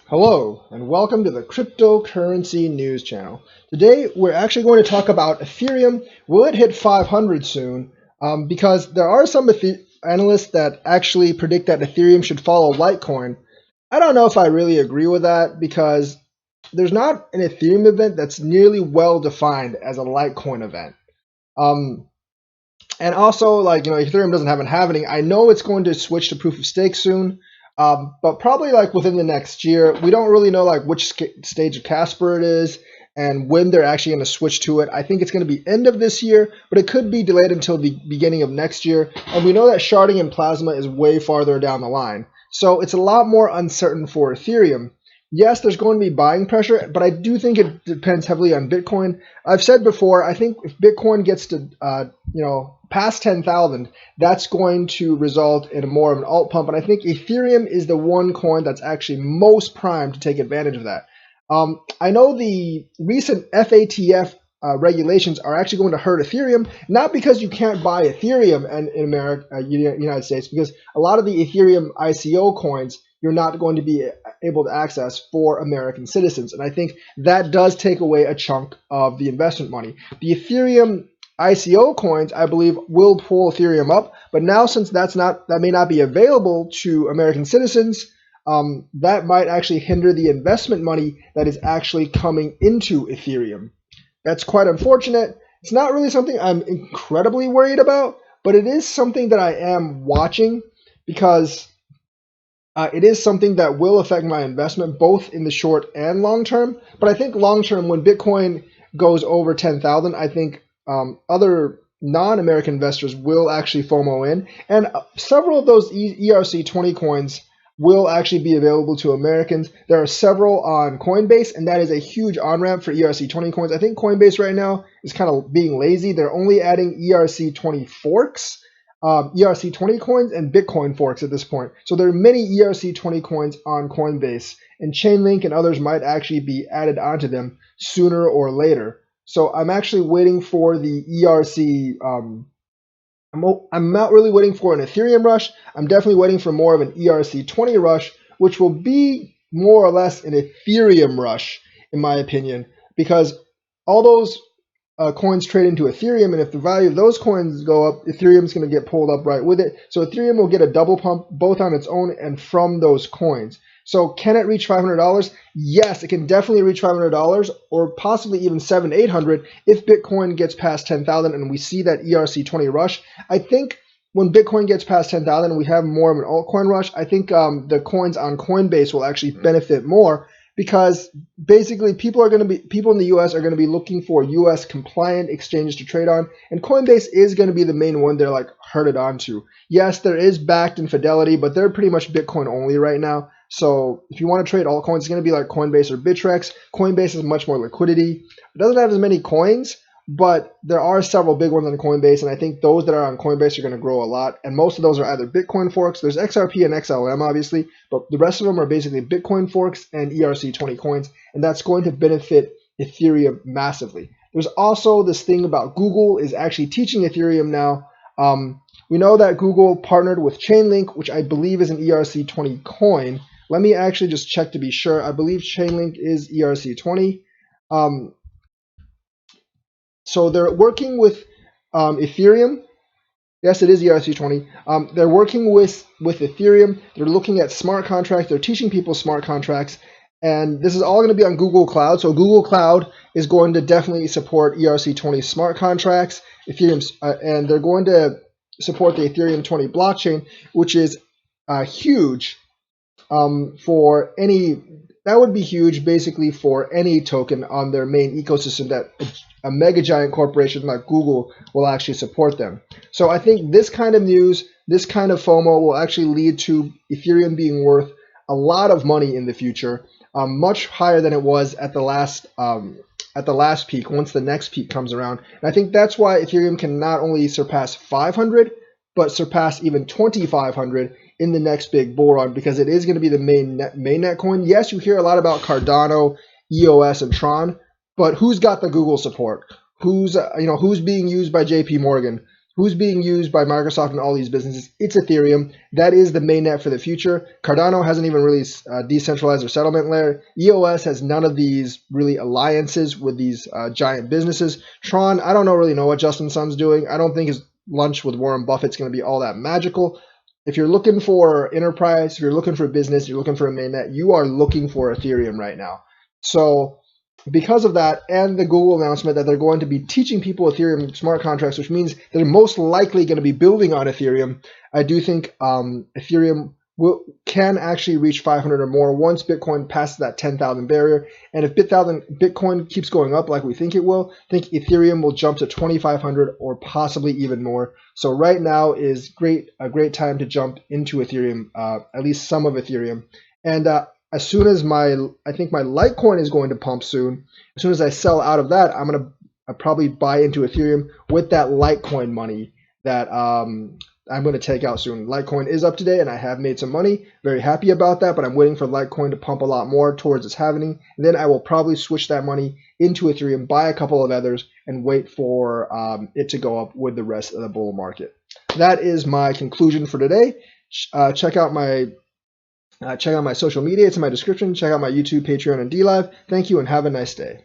Hello, and welcome to the Cryptocurrency News Channel. Today, we're actually going to talk about Ethereum. Will it hit 500 soon? Because there are some analysts that actually predict that Ethereum should follow Litecoin. I don't know if I really agree with that because there's not an Ethereum event that's nearly well defined as a Litecoin event. Um, and also, Ethereum doesn't have an halving. I know it's going to switch to proof of stake soon, but probably like within the next year. We don't really know like which stage of Casper it is and when they're actually going to switch to it. I think it's going to be end of this year, but it could be delayed until the beginning of next year. And we know that sharding and plasma is way farther down the line. So it's a lot more uncertain for Ethereum. Yes, there's going to be buying pressure, but I do think it depends heavily on Bitcoin. I've said before, I think if Bitcoin gets to past 10,000, that's going to result in more of an alt pump. And I think Ethereum is the one coin that's actually most primed to take advantage of that. I know the recent FATF regulations are actually going to hurt Ethereum, not because you can't buy Ethereum in America, United States, because a lot of the Ethereum ICO coins you're not going to be able to access for American citizens. And I think that does take away a chunk of the investment money. The Ethereum ICO coins, I believe, will pull Ethereum up, but now since that may not be available to American citizens, that might actually hinder the investment money that is actually coming into Ethereum. That's quite unfortunate. It's not really something I'm incredibly worried about, but it is something that I am watching because it is something that will affect my investment both in the short and long term. But I think long term, when Bitcoin goes over 10,000, I think other non-American investors will actually FOMO in. And several of those ERC20 coins will actually be available to Americans. There are several on Coinbase, and that is a huge on-ramp for ERC20 coins. I think Coinbase right now is kind of being lazy. They're only adding ERC20 forks. ERC20 coins and Bitcoin forks at this point. So there are many ERC20 coins on Coinbase, and Chainlink and others might actually be added onto them sooner or later. So I'm actually waiting for the ERC. I'm not really waiting for an Ethereum rush. I'm definitely waiting for more of an ERC20 rush, which will be more or less an Ethereum rush, in my opinion, because all those coins trade into Ethereum, and if the value of those coins go up, Ethereum's going to get pulled up right with it. So Ethereum will get a double pump both on its own and from those coins. So can it reach $500? Yes, it can definitely reach $500 or possibly even $700-800 if Bitcoin gets past 10,000 and we see that ERC20 rush. I think when Bitcoin gets past 10,000 and we have more of an altcoin rush, I think the coins on Coinbase will actually benefit more, because basically people in the US are going to be looking for US compliant exchanges to trade on, and Coinbase is going to be the main one they're like herded onto. Yes, there is Backed and Fidelity, but they're pretty much Bitcoin only right now. So if you want to trade altcoins, it's going to be like Coinbase or Bittrex. Coinbase has much more liquidity. It doesn't have as many coins, but there are several big ones on Coinbase, and I think those that are on Coinbase are going to grow a lot. And most of those are either Bitcoin forks. There's XRP and XLM, obviously, but the rest of them are basically Bitcoin forks and ERC20 coins, and that's going to benefit Ethereum massively. There's also this thing about Google is actually teaching Ethereum now. We know that Google partnered with Chainlink, which I believe is an ERC20 coin. Let me actually just check to be sure. I believe Chainlink is ERC20. So they're working with Ethereum. Yes, it is ERC20. They're working with Ethereum. They're looking at smart contracts. They're teaching people smart contracts. And this is all going to be on Google Cloud. So Google Cloud is going to definitely support ERC20 smart contracts. Ethereum's, and they're going to support the Ethereum 20 blockchain, which is huge for any. That would be huge basically for any token on their main ecosystem that a mega giant corporation like Google will actually support them. So I think this kind of news, this kind of FOMO will actually lead to Ethereum being worth a lot of money in the future, much higher than it was at the last peak, once the next peak comes around. And I think that's why Ethereum can not only surpass 500, but surpass even 2,500 in the next big bull run, because it is going to be the mainnet coin. Yes, you hear a lot about Cardano, EOS, and Tron, but who's got the Google support? Who's being used by JP Morgan? Who's being used by Microsoft and all these businesses? It's Ethereum. That is the mainnet for the future. Cardano hasn't even really decentralized their settlement layer. EOS has none of these really alliances with these giant businesses. Tron, I don't really know what Justin Sun's doing. I don't think his lunch with Warren Buffett's going to be all that magical. If you're looking for enterprise, if you're looking for business, you're looking for a mainnet, you are looking for Ethereum right now. So because of that and the Google announcement that they're going to be teaching people Ethereum smart contracts, which means they're most likely going to be building on Ethereum, I do think Ethereum can actually reach 500 or more once Bitcoin passes that 10,000 barrier. And if Bitcoin keeps going up like we think it will, I think Ethereum will jump to 2,500 or possibly even more. So right now is a great time to jump into Ethereum, at least some of Ethereum. And as soon as I think my Litecoin is going to pump soon. As soon as I sell out of that, I'm gonna probably buy into Ethereum with that Litecoin money that I'm going to take out soon. Litecoin is up today, and I have made some money. Very happy about that, but I'm waiting for Litecoin to pump a lot more towards its halving. And then I will probably switch that money into Ethereum, buy a couple of others, and wait for it to go up with the rest of the bull market. That is my conclusion for today. Check out my social media. It's in my description. Check out my YouTube, Patreon, and DLive. Thank you, and have a nice day.